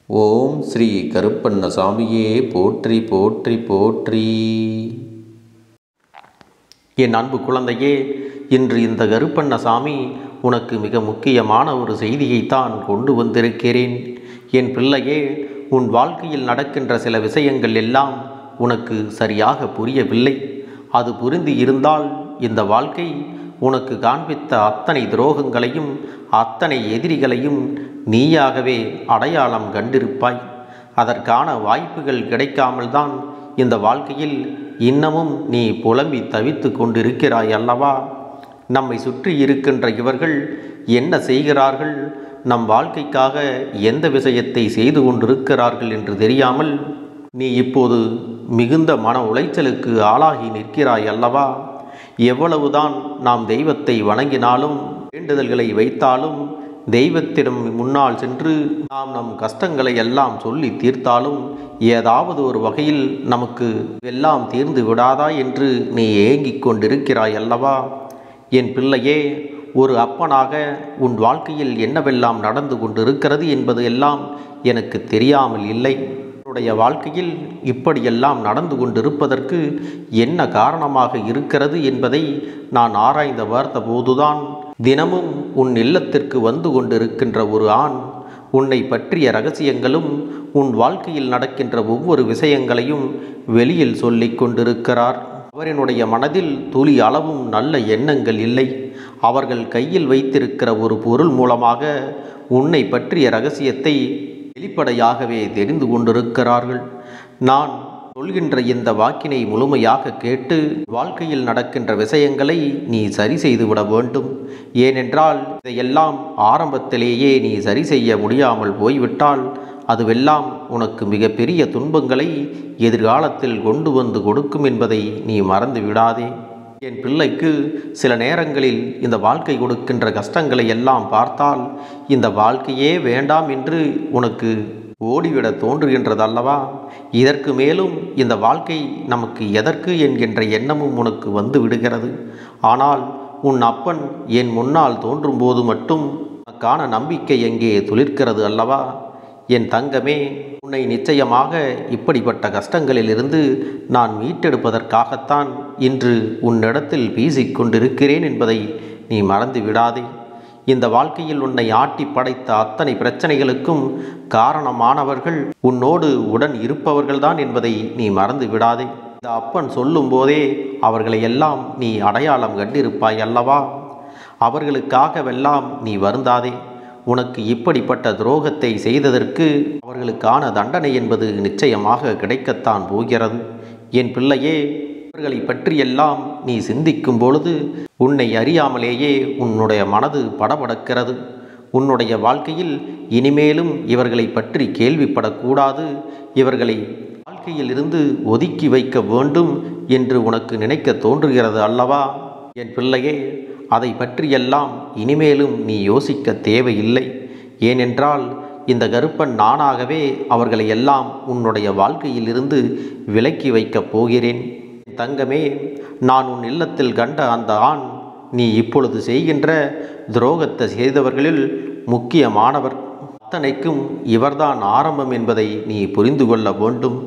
ஓம் ஸ்ரீ கருப்பண்ணசாமியே போற்றி போற்றி போற்றி. என் அன்பு குழந்தையே, இன்று இந்த கருப்பண்ணசாமி உனக்கு மிக முக்கியமான ஒரு செய்தியைத்தான் கொண்டு வந்திருக்கிறேன். என் பிள்ளையே, உன் வாழ்க்கையில் நடக்கின்ற சில விஷயங்கள் எல்லாம் உனக்கு சரியாக புரியவில்லை. அது புரிந்து இருந்தால் இந்த வாழ்க்கை உனக்கு காண்பித்த அத்தனை துரோகங்களையும் அத்தனை எதிரிகளையும் நீயாகவே அடையாளம் கண்டிருப்பாய். அதற்கான வாய்ப்புகள் கிடைக்காமல் தான் இந்த வாழ்க்கையில் இன்னமும் நீ புலம்பி தவித்து கொண்டிருக்கிறாய் அல்லவா? நம்மை சுற்றி இருக்கின்ற இவர்கள் என்ன செய்கிறார்கள், நம் வாழ்க்கைக்காக எந்த விஷயத்தை செய்து கொண்டிருக்கிறார்கள் என்று தெரியாமல் நீ இப்போது மிகுந்த மன உளைச்சலுக்கு ஆளாகி நிற்கிறாய் அல்லவா? எவ்வளவுதான் நாம் தெய்வத்தை வணங்கினாலும் வேண்டுதல்களை வைத்தாலும் தெய்வத்திடம் முன்னால் சென்று நாம் நம் கஷ்டங்களை எல்லாம் சொல்லி தீர்த்தாலும் ஏதாவது ஒரு வகையில் நமக்கு எல்லாம் தீர்ந்து விடாதா என்று நீ ஏங்கிக் கொண்டிருக்கிறாய் அல்லவா? என் பிள்ளையே, ஒரு அப்பனாக உன் வாழ்க்கையில் என்னவெல்லாம் நடந்து கொண்டிருக்கிறது என்பது எல்லாம் எனக்கு தெரியாமல் இல்லை. உன்னுடைய வாழ்க்கையில் இப்படியெல்லாம் நடந்து கொண்டிருப்பதற்கு என்ன காரணமாக இருக்கிறது என்பதை நான் ஆராய்ந்து பார்த்தபோதுதான் தினமும் உன் இல்லத்திற்கு வந்து கொண்டிருக்கின்ற ஒரு ஆண் உன்னை பற்றிய ரகசியங்களும் உன் வாழ்க்கையில் நடக்கின்ற ஒவ்வொரு விஷயங்களையும் வெளியில் சொல்லிக் கொண்டிருக்கிறார். அவரினுடைய மனதில் துளி அளவும் நல்ல எண்ணங்கள் இல்லை. அவர்கள் கையில் வைத்திருக்கிற ஒரு பொருள் மூலமாக உன்னை பற்றிய ரகசியத்தை வெளிப்படையாகவே தெரிந்து கொண்டிருக்கிறார்கள். நான் சொல்கின்ற இந்த வாக்கினை முழுமையாக கேட்டு வாழ்க்கையில் நடக்கின்ற விஷயங்களை நீ சரி செய்துவிட வேண்டும். ஏனென்றால் இதையெல்லாம் ஆரம்பத்திலேயே நீ சரி செய்ய முடியாமல் போய்விட்டால் அதுவெல்லாம் உனக்கு மிகப்பெரிய துன்பங்களை எதிர்காலத்தில் கொண்டு வந்து கொடுக்கும் என்பதை நீ மறந்து விடாதே. என் பிள்ளைக்கு சில நேரங்களில் இந்த வாழ்க்கை கொடுக்கின்ற கஷ்டங்களை எல்லாம் பார்த்தால் இந்த வாழ்க்கையே வேண்டாம் என்று உனக்கு ஓடிவிட தோன்றுகின்றதல்லவா? இதற்கு மேலும் இந்த வாழ்க்கை நமக்கு எதற்கு என்கின்ற எண்ணமும் உனக்கு வந்து விடுகிறது. ஆனால் உன் அப்பன் என் முன்னால் தோன்றும் போது மட்டும் உனக்கான நம்பிக்கை எங்கே துளிர்க்கிறது அல்லவா? என் தங்கமே, உன்னை நிச்சயமாக இப்படிப்பட்ட கஷ்டங்களிலிருந்து நான் மீட்டெடுப்பதற்காகத்தான் இன்று உன்னிடத்தில் பேசிக்கொண்டிருக்கிறேன் என்பதை நீ மறந்து விடாதே. இந்த வாழ்க்கையில் உன்னை ஆட்டி படைத்த அத்தனை பிரச்சனைகளுக்கும் காரணமானவர்கள் உன்னோடு உடன் இருப்பவர்கள்தான் என்பதை நீ மறந்து விடாதே. இந்த அப்பன் சொல்லும் போதே அவர்களை எல்லாம் நீ அடையாளம் கண்டிருப்பாய் அல்லவா? அவர்களுக்காகவெல்லாம் நீ வருந்தாதே. உனக்கு இப்படிப்பட்ட துரோகத்தை செய்ததற்கு அவர்களுக்கான தண்டனை என்பது நிச்சயமாக கிடைக்கத்தான் போகிறது. என் பிள்ளையே, இவர்களை பற்றியெல்லாம் நீ சிந்திக்கும் பொழுது உன்னை அறியாமலேயே உன்னுடைய மனது படபடக்கிறது. உன்னுடைய வாழ்க்கையில் இனிமேலும் இவர்களை பற்றி கேள்விப்படக்கூடாது, இவர்களை வாழ்க்கையில் இருந்து ஒதுக்கி வைக்க வேண்டும் என்று உனக்கு நினைக்க தோன்றுகிறது அல்லவா? என் பிள்ளையே, அதை பற்றியெல்லாம் இனிமேலும் நீ யோசிக்க தேவையில்லை. ஏனென்றால் இந்த கருப்பன் நானாகவே அவர்களை எல்லாம் உன்னுடைய வாழ்க்கையில் இருந்து விலக்கி வைக்கப் போகிறேன். தங்கமே, நான் உன் இல்லத்தில் கண்ட அந்த ஆண் நீ இப்பொழுது செய்கின்ற துரோகத்தை செய்தவர்களில் முக்கியமானவர். அத்தனைக்கும் இவர்தான் ஆரம்பம் என்பதை நீ புரிந்து கொள்ள வேண்டும்.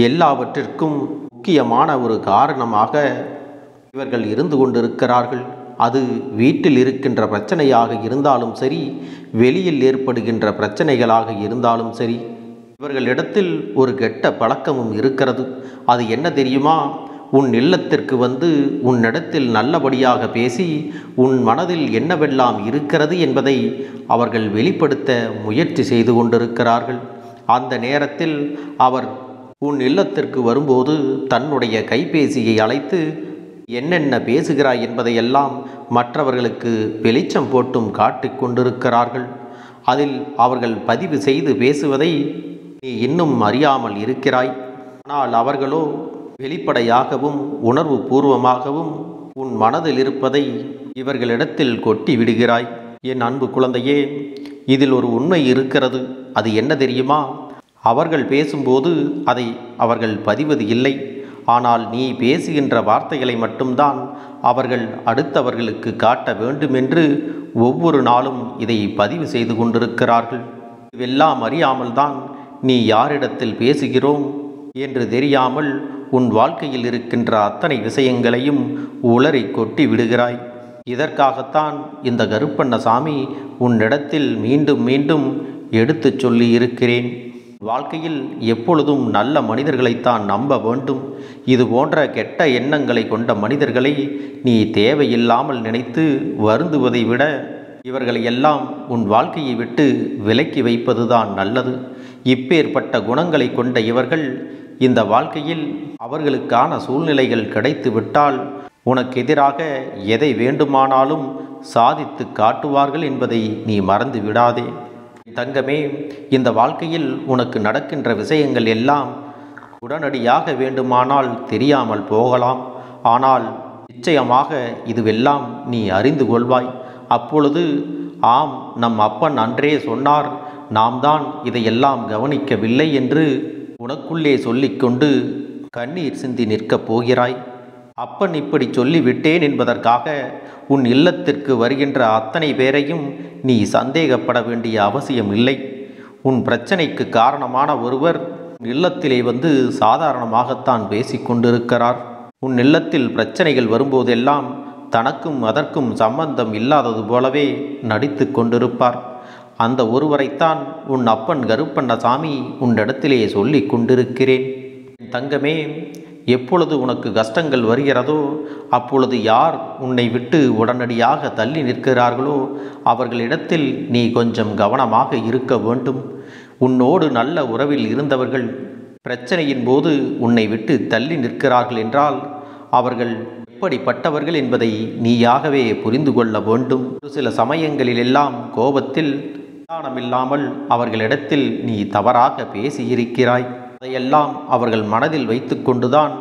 எல்லாவற்றிற்கும் முக்கியமான ஒரு காரணமாக இவர்கள் இருந்து கொண்டிருக்கிறார்கள். அது வீட்டில் இருக்கின்ற பிரச்சனையாக இருந்தாலும் சரி, வெளியில் ஏற்படுகின்ற பிரச்சனைகளாக இருந்தாலும் சரி, இவர்களிடத்தில் ஒரு கெட்ட பழக்கமும் இருக்கிறது. அது என்ன தெரியுமா? உன் இல்லத்திற்கு வந்து உன்னிடத்தில் நல்லபடியாக பேசி உன் மனதில் என்னவெல்லாம் இருக்கிறது என்பதை அவர்கள் வெளிப்படுத்த முயற்சி செய்து கொண்டிருக்கிறார்கள். அந்த நேரத்தில் அவர் உன் இல்லத்திற்கு வரும்போது தன்னுடைய கைபேசியை அழைத்து என்னென்ன பேசுகிறாய் என்பதையெல்லாம் மற்றவர்களுக்கு வெளிச்சம் போட்டும் காட்டிக் கொண்டிருக்கிறார்கள். அதில் அவர்கள் பதிவு செய்து பேசுவதை நீ இன்னும் அறியாமல் இருக்கிறாய். ஆனால் அவர்களோ வெளிப்படையாகவும் உணர்வு பூர்வமாகவும் உன் மனதில் இருப்பதை இவர்களிடத்தில் கொட்டி விடுகிறாய். என் அன்பு குழந்தையே, இதில் ஒரு உண்மை இருக்கிறது. அது என்ன தெரியுமா? அவர்கள் பேசும்போது அதை அவர்கள் பதிவது இல்லை. ஆனால் நீ பேசுகின்ற வார்த்தைகளை மட்டும்தான் அவர்கள் அடுத்தவர்களுக்கு காட்ட வேண்டுமென்று ஒவ்வொரு நாளும் இதை பதிவு செய்து கொண்டிருக்கிறார்கள். இவெல்லாம் அறியாமல் தான் நீ யாரிடத்தில் பேசுகிறோம் என்று தெரியாமல் உன் வாழ்க்கையில் இருக்கின்ற அத்தனை விஷயங்களையும் உளறி கொட்டி விடுகிறாய். இதற்காகத்தான் இந்த கருப்பண்ணசாமி உன்னிடத்தில் மீண்டும் மீண்டும் எடுத்துச் சொல்லி இருக்கிறேன். வாழ்க்கையில் எப்பொழுதும் நல்ல மனிதர்களைத்தான் நம்ப வேண்டும். இது போன்ற கெட்ட எண்ணங்களை கொண்ட மனிதர்களை நீ தேவையில்லாமல் நினைத்து வருந்துவதை விட இவர்களை எல்லாம் உன் வாழ்க்கையை விட்டு விலக்கி வைப்பதுதான் நல்லது. இப்பேற்பட்ட குணங்களை கொண்ட இவர்கள் இந்த வாழ்க்கையில் அவர்களுக்கான சூழ்நிலைகள் கிடைத்து விட்டால் உனக்கு எதிராக எதை வேண்டுமானாலும் சாதித்து காட்டுவார்கள் என்பதை நீ மறந்து விடாதே. தங்கமே, இந்த வாழ்க்கையில் உனக்கு நடக்கின்ற விஷயங்கள் எல்லாம் உடனடியாக வேண்டுமானால் தெரியாமல் போகலாம். ஆனால் நிச்சயமாக இதுவெல்லாம் நீ அறிந்து கொள்வாய். அப்பொழுது ஆம், நம் அப்பன் அன்றே சொன்னார், நாம் தான் இதையெல்லாம் கவனிக்கவில்லை என்று உனக்குள்ளே சொல்லிக்கொண்டு கண்ணீர் சிந்தி நிற்கப் போகிறாய். அப்பன் இப்படி சொல்லிவிட்டேன் என்பதற்காக உன் இல்லத்திற்கு வருகின்ற அத்தனை பேரையும் நீ சந்தேகப்பட வேண்டிய அவசியம் இல்லை. உன் பிரச்சனைக்கு காரணமான ஒருவர் உன் இல்லத்திலே வந்து சாதாரணமாகத்தான் பேசிக்கொண்டிருக்கிறார். உன் இல்லத்தில் பிரச்சனைகள் வரும்போதெல்லாம் தனக்கும் அதற்கும் சம்பந்தம் இல்லாதது போலவே நடித்து கொண்டிருப்பார். அந்த ஒருவரைத்தான் உன் அப்பன் கருப்பண்ணசாமி உன்னிடத்திலே சொல்லி கொண்டிருக்கிறேன். தங்கமே, எப்பொழுது உனக்கு கஷ்டங்கள் வருகிறதோ அப்பொழுது யார் உன்னை விட்டு உடனடியாக தள்ளி நிற்கிறார்களோ அவர்களிடத்தில் நீ கொஞ்சம் கவனமாக இருக்க வேண்டும். உன்னோடு நல்ல உறவில் இருந்தவர்கள் பிரச்சனையின் போது உன்னை விட்டு தள்ளி நிற்கிறார்கள் என்றால் அவர்கள் எப்படிப்பட்டவர்கள் என்பதை நீயாகவே புரிந்து கொள்ள வேண்டும். ஒரு சில சமயங்களிலெல்லாம் கோபத்தில் நிதானமில்லாமல் அவர்களிடத்தில் நீ தவறாக பேசியிருக்கிறாய். அதையெல்லாம் அவர்கள் மனதில் வைத்து கொண்டுதான்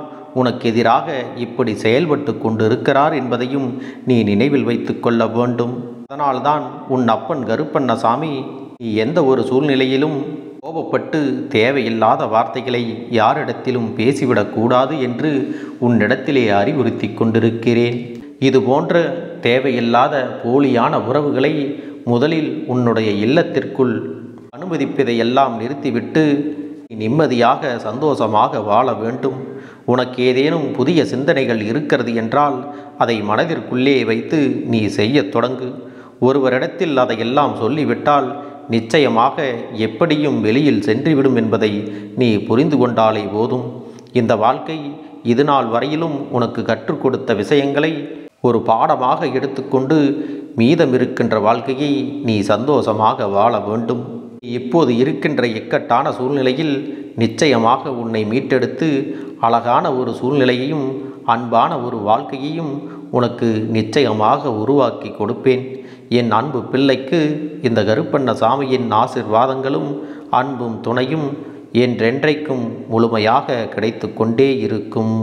உனக்கு எதிராக இப்படி செயல்பட்டு கொண்டு இருக்கிறார் என்பதையும் நீ நினைவில் வைத்து கொள்ள வேண்டும். அதனால்தான் உன் அப்பன் கருப்பண்ணசாமி நீ எந்த ஒரு சூழ்நிலையிலும் கோபப்பட்டு தேவையில்லாத வார்த்தைகளை யாரிடத்திலும் பேசிவிடக்கூடாது என்று உன்னிடத்திலே அறிவுறுத்தி கொண்டிருக்கிறேன். இதுபோன்ற தேவையில்லாத போலியான உறவுகளை முதலில் உன்னுடைய இல்லத்திற்குள் அனுமதிப்பதையெல்லாம் நிறுத்திவிட்டு நிம்மதியாக சந்தோஷமாக வாழ வேண்டும். உனக்கு ஏதேனும் புதிய சிந்தனைகள் இருக்கிறது என்றால் அதை மனதிற்குள்ளே வைத்து நீ செய்யத் தொடங்கு. ஒருவரிடத்தில் அதையெல்லாம் சொல்லிவிட்டால் நிச்சயமாக எப்படியும் வெளியில் சென்றுவிடும் என்பதை நீ புரிந்து கொண்டாலே போதும். இந்த வாழ்க்கை இதுநாள் வரையிலும் உனக்கு கற்றுக் கொடுத்த விஷயங்களை ஒரு பாடமாக எடுத்துக்கொண்டு மீதம் இருக்கின்ற வாழ்க்கையை நீ சந்தோஷமாக வாழ வேண்டும். இப்போது இருக்கின்ற இக்கட்டான சூழ்நிலையில் நிச்சயமாக உன்னை மீட்டெடுத்து அழகான ஒரு சூழ்நிலையையும் அன்பான ஒரு வாழ்க்கையையும் உனக்கு நிச்சயமாக உருவாக்கி கொடுப்பேன். என் அன்பு பிள்ளைக்கு இந்த கருப்பண்ணசாமியின் ஆசீர்வாதங்களும் அன்பும் துணையும் என்றென்றைக்கும் முழுமையாக கிடைத்து கொண்டே இருக்கும்.